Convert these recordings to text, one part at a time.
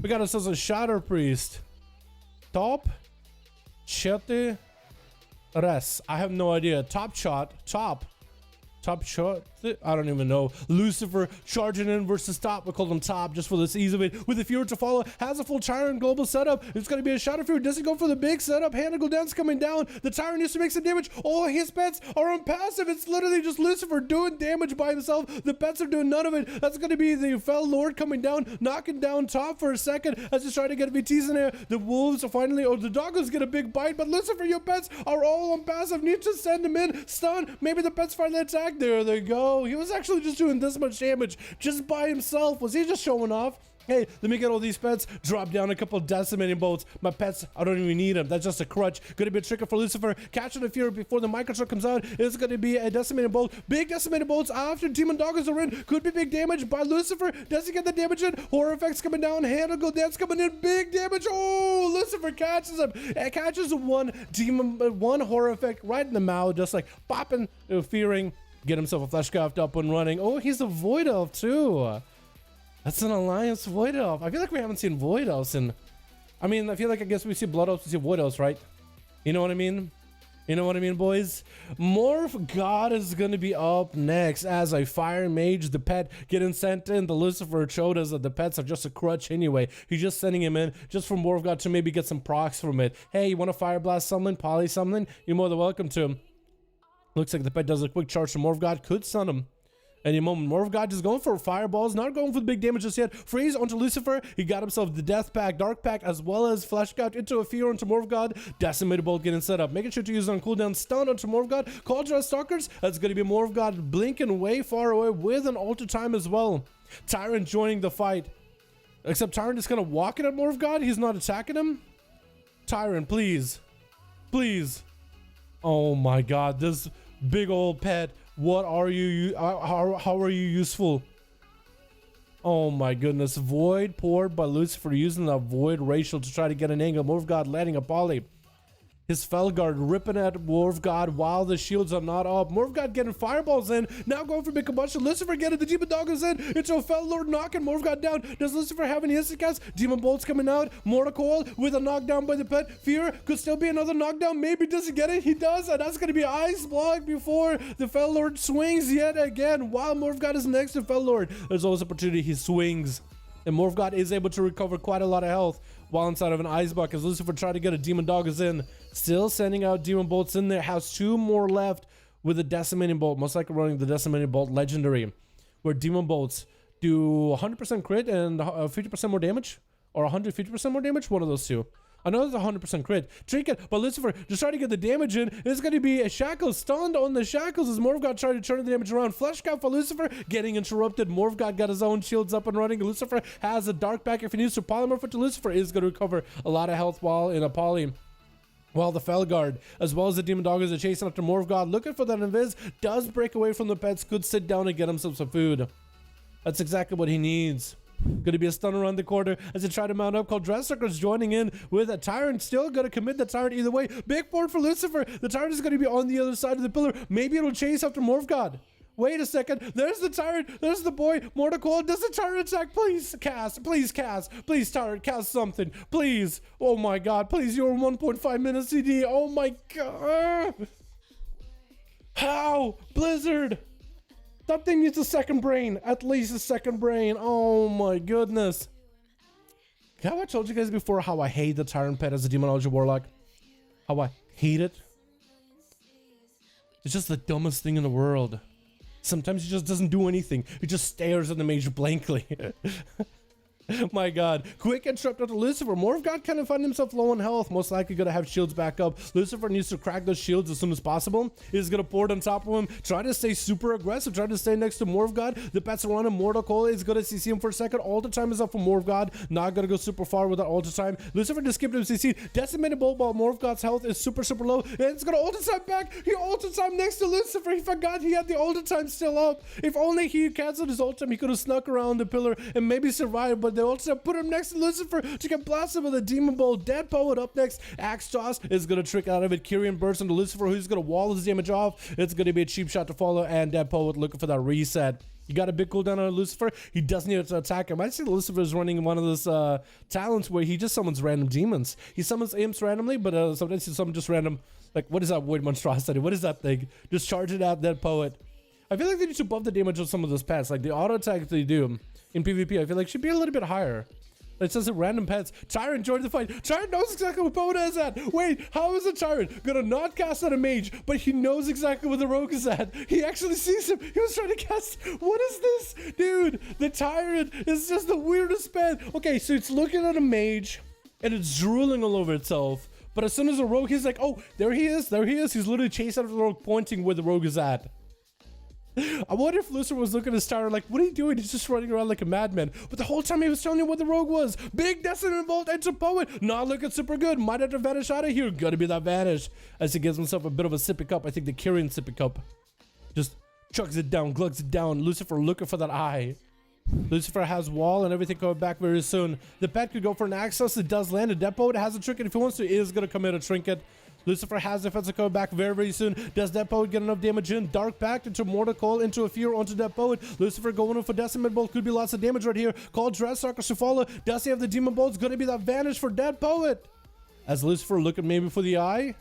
We got ourselves a Shadow Priest. Top. Chete. Res. I have no idea. Top shot. Top shot. I don't even know. Lucifer charging in versus top. We call him top just for this ease of it. With the Fury to follow. Has a full Tyrant global setup. It's going to be a Shadow Fury. Doesn't go for the big setup. Handle dance coming down. The Tyrant needs to make some damage. All his pets are on passive. It's literally just Lucifer doing damage by himself. The pets are doing none of it. That's going to be the Fell Lord coming down. Knocking down top for a second as he's trying to get VTs in there. The Wolves are finally, or the Doggos get a big bite. But Lucifer, your pets are all on passive. Need to send them in. Stun. Maybe the pets finally attack. There they go. He was actually just doing this much damage just by himself. Was he just showing off? Hey, let me get all these pets, drop down a couple decimating bolts. My pets, I don't even need them. That's just a crutch. Gonna be a trigger for Lucifer. Catching the Fury before the microtruck comes out. It's gonna be a decimating bolt. Big decimating bolts after Demon Doggos are in. Could be big damage by Lucifer. Does he get the damage in? Horror effects coming down. Handle dance coming in. Big damage. Oh, Lucifer catches him. It catches one horror effect right in the mouth, just like popping, fearing. Get himself a Fleshcraft up and running. Oh, he's a Void Elf too. That's an Alliance Void Elf. I feel like we haven't seen Void Elves in... I mean, I feel like I guess we see Blood Elves, we see Void Elves, right? You know what I mean? You know what I mean, boys? Morph God is going to be up next as a Fire Mage, the pet getting sent in. The Lucifer showed us that the pets are just a crutch anyway. He's just sending him in just for Morph God to maybe get some procs from it. Hey, you want to Fire Blast something, Poly something? You're more than welcome to. Looks like the pet does a quick charge to Morph God. Could stun him any moment. Morph God just going for fireballs. Not going for the big damage just yet. Freeze onto Lucifer. He got himself the Death Pack, Dark Pack, as well as Fleshcraft into a Fear onto Morph God. Decimated Bolt getting set up. Making sure to use it on cooldown. Stun onto Morph God. Cauldron Stalkers. That's going to be Morph God blinking way far away with an Alter Time as well. Tyrant joining the fight. Except Tyrant is kind of walking at Morph God. He's not attacking him. Tyrant, please. Please. Oh my god. This big old pet. What are you? How are you useful? Oh my goodness. Void poured by Lucifer using that Void racial to try to get an angle. Morph God letting a poly. His Felguard ripping at Morph God while the shields are not up. Morph God getting fireballs in. Now going for big combustion. Lucifer getting the Demon Doggos in. Into a Fel Lord knocking Morph God down. Does Lucifer have any instant cast? Demon Bolts coming out. Mortal Coil with a knockdown by the pet. Fear could still be another knockdown. Maybe does he get it? He does. And that's going to be Ice Block before the Fel Lord swings yet again. While Morph God is next to Fel Lord, there's always opportunity. He swings. And Morph God is able to recover quite a lot of health while inside of an Ice Block as Lucifer tried to get a Demon Doggos in. Still sending out Demon Bolts in there. Has 2 more left with a Decimating Bolt. Most likely running the Decimating Bolt Legendary. Where Demon Bolts do 100% crit and 50% more damage. Or 150% more damage. One of those two. I know it's 100% crit. Trinket, but Lucifer just trying to get the damage in. It's going to be a Shackles stunned on the Shackles as Morph God tried to turn the damage around. Fleshcraft for Lucifer getting interrupted. Morph God got his own shields up and running. Lucifer has a Dark Pack if he needs to. Polymorph it to Lucifer is going to recover a lot of health while in a poly. While the Felguard, as well as the Demon Doggos are chasing after Morph God, looking for that invis, does break away from the pets, could sit down and get himself some food. That's exactly what he needs. Going to be a stun around the corner as they try to mount up. Called Dresssuckers joining in with a Tyrant. Still going to commit the Tyrant either way. Big board for Lucifer. The Tyrant is going to be on the other side of the pillar. Maybe it'll chase after Morph God. Wait a second. There's the Tyrant. There's the boy. Mortal Coil. Does the Tyrant attack? Please cast. Please cast. Please Tyrant cast something. Please. Oh my god. Please. You're 1.5 minutes CD. Oh my god. How? Blizzard. That thing needs a second brain. At least a second brain. Oh my goodness. Have I told you guys before how I hate the Tyrant pet as a Demonology Warlock? How I hate it? It's just the dumbest thing in the world. Sometimes he just doesn't do anything. He just stares at the mage blankly. My god. Quick interrupt onto Lucifer. Morph God kind of find himself low on health. Most likely going to have shields back up. Lucifer needs to crack those shields as soon as possible. He's going to pour it on top of him. Try to stay super aggressive. Try to stay next to Morph God. The pets are on him. Mortal Coil is going to CC him for a second. Alter Time is up for Morph God. Not going to go super far with that Alter Time. Lucifer just skipped him CC. Decimated Bolt while Morph God's health is super low. And it's going to Alter Time back. He Alter Time next to Lucifer. He forgot he had the Alter Time still up. If only he canceled his Alter Time, he could have snuck around the pillar and maybe survived. But the Alter Time put him next to Lucifer to get blasted with a Demon Bolt. Dead Poet up next. Axe Toss is going to trick out of it. Kyrian burst into Lucifer, who's going to wall his damage off. It's going to be a cheap shot to follow, and Dead Poet looking for that reset. You got a big cooldown on Lucifer. He doesn't need to attack him. I see Lucifer is running one of those talents where he just summons random demons. He summons imps randomly, but sometimes he summons just random, like, what is that void monstrosity? What is that thing? Just charge it out, Dead Poet. I feel like they need to buff the damage of some of those pets. Like the auto attack they do in PvP, I feel like should be a little bit higher. It says random pets. Tyrant joined the fight. Tyrant knows exactly what Poet is at. Wait, how is the Tyrant gonna not cast at a mage, but he knows exactly where the rogue is at? He actually sees him. He was trying to cast. What is this? Dude, the Tyrant is just the weirdest pet. Okay, so it's looking at a mage, and it's drooling all over itself. But as soon as the rogue, he's like, oh, there he is. There he is. He's literally chasing after the rogue, pointing where the rogue is at. I wonder if Lucifer was looking at Star like, what are you doing? He's just running around like a madman. But the whole time he was telling you what the rogue was. Big Destiny Bolt into Poet. Not looking super good. Might have to vanish out of here. Gotta be that vanish. As he gives himself a bit of a sippy cup. I think the Kyrian sippy cup. Just chugs it down, glugs it down. Lucifer looking for that eye. Lucifer has wall and everything coming back very soon. The pet could go for an access. It does land. A Dead Poet has a trinket. If he wants to, he is going to commit a trinket. Lucifer has defensive coming back very, very soon. Does Dead Poet get enough damage in? Dark Pact into Mortal Coil into a Fear onto Dead Poet. Lucifer going in for Decimate Bolt. Could be lots of damage right here. Call Dreadsucker Sufala. Does he have the Demon Bolt? It's going to be that vanish for Dead Poet. As Lucifer looking maybe for the eye.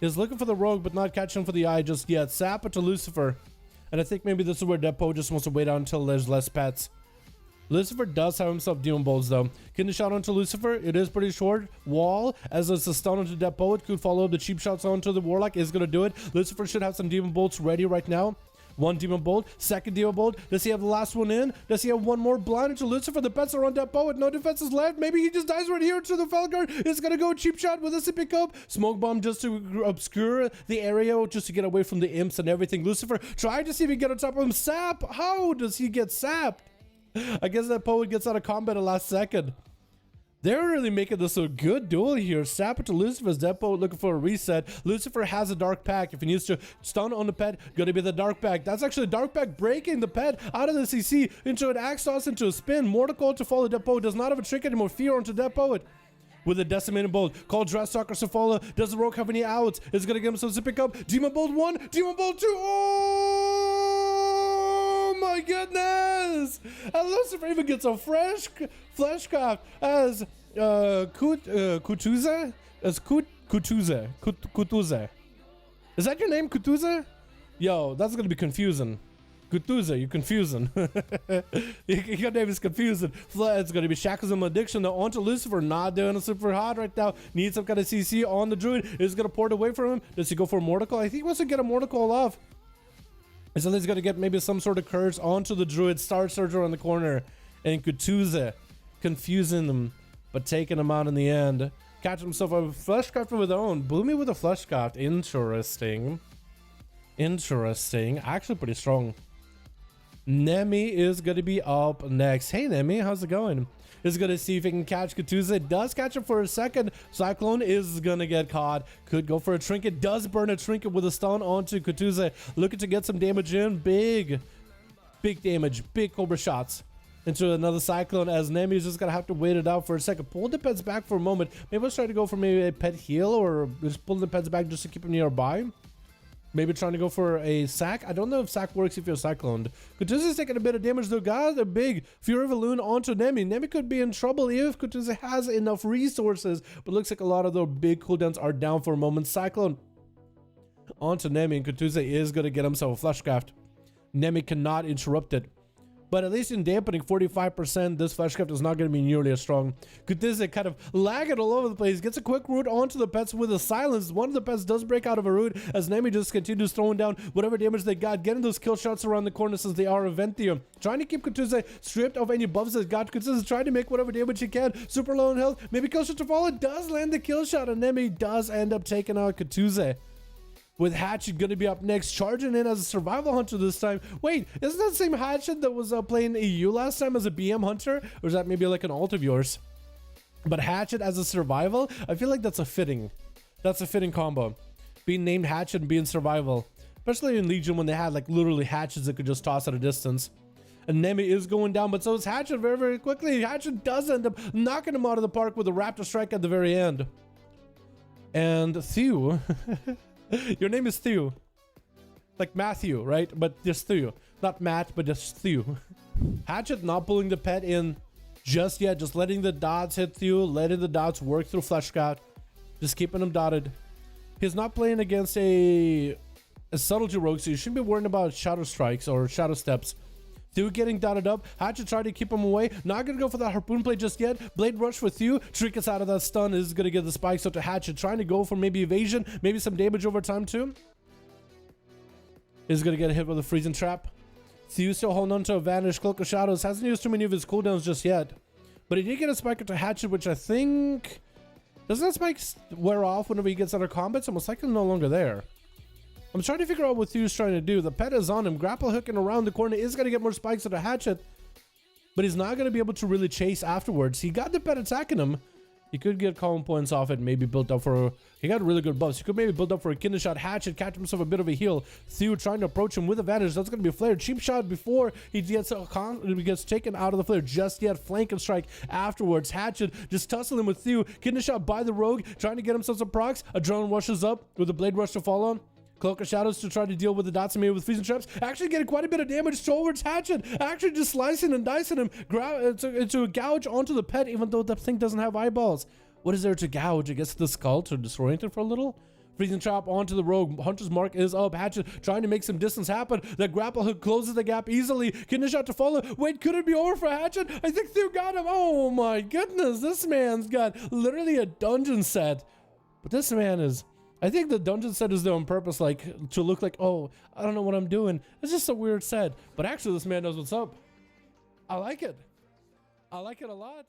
He's looking for the rogue, but not catching for the eye just yet. Sap it to Lucifer. And I think maybe this is where Dead Poet just wants to wait out until there's less pets. Lucifer does have himself Demon Bolts though. Kidney shot onto Lucifer. It is pretty short. Wall, as it's a stun onto Dead Poet. Could follow up the cheap shots onto the Warlock. Is going to do it. Lucifer should have some Demon Bolts ready right now. One Demon Bolt. Second Demon Bolt. Does he have the last one in? Does he have one more blind into Lucifer? The pets are on Dead Poet. No defenses left. Maybe he just dies right here to the Felguard. It's going to go cheap shot with a sippy cup. Smoke bomb just to obscure the area, just to get away from the imps and everything. Lucifer tried to see if he can get on top of him. Sap. How does he get sapped? I guess that Poet gets out of combat at last second. They're really making this a good duel here. Sap it to Lucifer's Dead Poet looking for a reset. Lucifer has a Dark Pact. If he needs to stun on the pet, gonna be the Dark Pact. That's actually Dark Pact breaking the pet out of the CC into an axe toss into a spin. Mortal Coil to follow. Dead Poet does not have a trick anymore. Fear onto Dead Poet. With a Decimated Bolt. Call Dreadsucker Sufala. Does the rogue have any outs? Is gonna give him some zipping up. Demon Bolt 1. Demon Bolt 2. Oh my goodness! And Lucifer even gets a fresh fleshcraft as Kutuze? As Kutuze. Is that your name, Kutuze? Yo, that's gonna be confusing. Kutuze, you're confusing. Your name is confusing. It's gonna be Shackles and Malediction though onto Lucifer. Not doing it super hot right now. Needs some kind of CC on the Druid. Is gonna pour it away from him. Does he go for a Mortal Coil? I think he wants to get a Mortal Coil off. And so he's gonna get maybe some sort of curse onto the Druid. Star Surger on the corner. And Kutuze confusing them, but taking him out in the end. Catching himself a Fleshcraft of his own. Boomy with a Fleshcraft. Interesting. Interesting. Actually pretty strong. Nemi is going to be up next. Hey Nemi, how's it going? Is going to see if he can catch Kutuze. Does catch him for a second. Cyclone is going to get caught. Could go for a trinket. Does burn a trinket with a stun onto Kutuze. Looking to get some damage in. Big damage. Big Cobra shots into another Cyclone as Nemi is just going to have to wait it out for a second. Pull the pets back for a moment. Maybe let's try to go for maybe a pet heal or just pull the pets back just to keep them nearby. Maybe trying to go for a sack. I don't know if sack works if you're cycloned. Kutuze's taking a bit of damage though. Got a big Fury of Elune onto Nemi. Nemi could be in trouble if Kutuze has enough resources. But looks like a lot of the big cooldowns are down for a moment. Cyclone onto Nemi. And Kutuze is going to get himself a Fleshcraft. Nemi cannot interrupt it. But at least in dampening 45%, this Fleshcraft is not going to be nearly as strong. Kutuze kind of lagging all over the place. Gets a quick root onto the pets with a silence. One of the pets does break out of a root as Nemi just continues throwing down whatever damage they got. Getting those kill shots around the corner since they are Eventhium. Trying to keep Kutuze stripped of any buffs that got. Kutuze is trying to make whatever damage he can. Super low in health. Maybe kill shot to follow. Does land the kill shot and Nemi does end up taking out Kutuze. With Hatchet going to be up next, charging in as a survival hunter this time. Wait, isn't that the same Hatchet that was playing EU last time as a BM hunter? Or is that maybe like an alt of yours? But Hatchet as a survival, I feel like that's a fitting combo. Being named Hatchet and being survival. Especially in Legion when they had like literally hatchets that could just toss at a distance. And Nemi is going down, but so is Hatchet very, very quickly. Hatchet does end up knocking him out of the park with a Raptor Strike at the very end. And Thew... Your name is Thew. like Matthew, right? But just Thew. Not Matt, but just Thew. Hatchet not pulling the pet in just yet. Just letting the dots hit Thew. Letting the dots work through Fleshcraft. Just keeping them dotted. He's not playing against a subtlety rogue, so you shouldn't be worrying about shadow strikes or shadow steps. Thew getting dotted up. Hatchet trying to keep him away. Not gonna go for that harpoon play just yet. Blade rush for Thew. Trick us out of that stun. Is gonna get the spikes out to Hatchet. Trying to go for maybe evasion, maybe some damage over time too. Is gonna get hit with a freezing trap. Thew still holding on to a vanish. Cloak of Shadows hasn't used too many of his cooldowns just yet, but he did get a spike to Hatchet, which I think doesn't that spike wear off whenever he gets out of combat? It's almost likely no longer there. I'm trying to figure out what Thew's trying to do. The pet is on him. Grapple hooking around the corner is going to get more spikes at a Hatchet, but he's not going to be able to really chase afterwards. He got the pet attacking him. He could get column points off it, maybe built up for... He got really good buffs. He could maybe build up for a kidney shot. Hatchet, catch himself a bit of a heal. Thew trying to approach him with advantage. That's going to be a flare. Cheap shot before he gets taken out of the flare. Just yet, flank and strike afterwards. Hatchet just tussling with Thew. Kidney shot by the rogue, trying to get himself some procs. Adrenaline rushes up with a blade rush to follow. Cloak of Shadows to try to deal with the dots and maybe with freezing traps. Actually getting quite a bit of damage towards Hatchet. Actually just slicing and dicing him. To gouge onto the pet, even though that thing doesn't have eyeballs. What is there to gouge? I guess the skull to disorient it for a little. Freezing trap onto the rogue. Hunter's mark is up. Hatchet trying to make some distance happen. The grapple hook closes the gap easily. Kidney shot to follow. Wait, could it be over for Hatchet? I think Thew got him. Oh my goodness. This man's got literally a dungeon set. But this man is... I think the dungeon set is there on purpose, like, to look like, oh, I don't know what I'm doing. It's just a weird set. But actually, this man knows what's up. I like it. I like it a lot.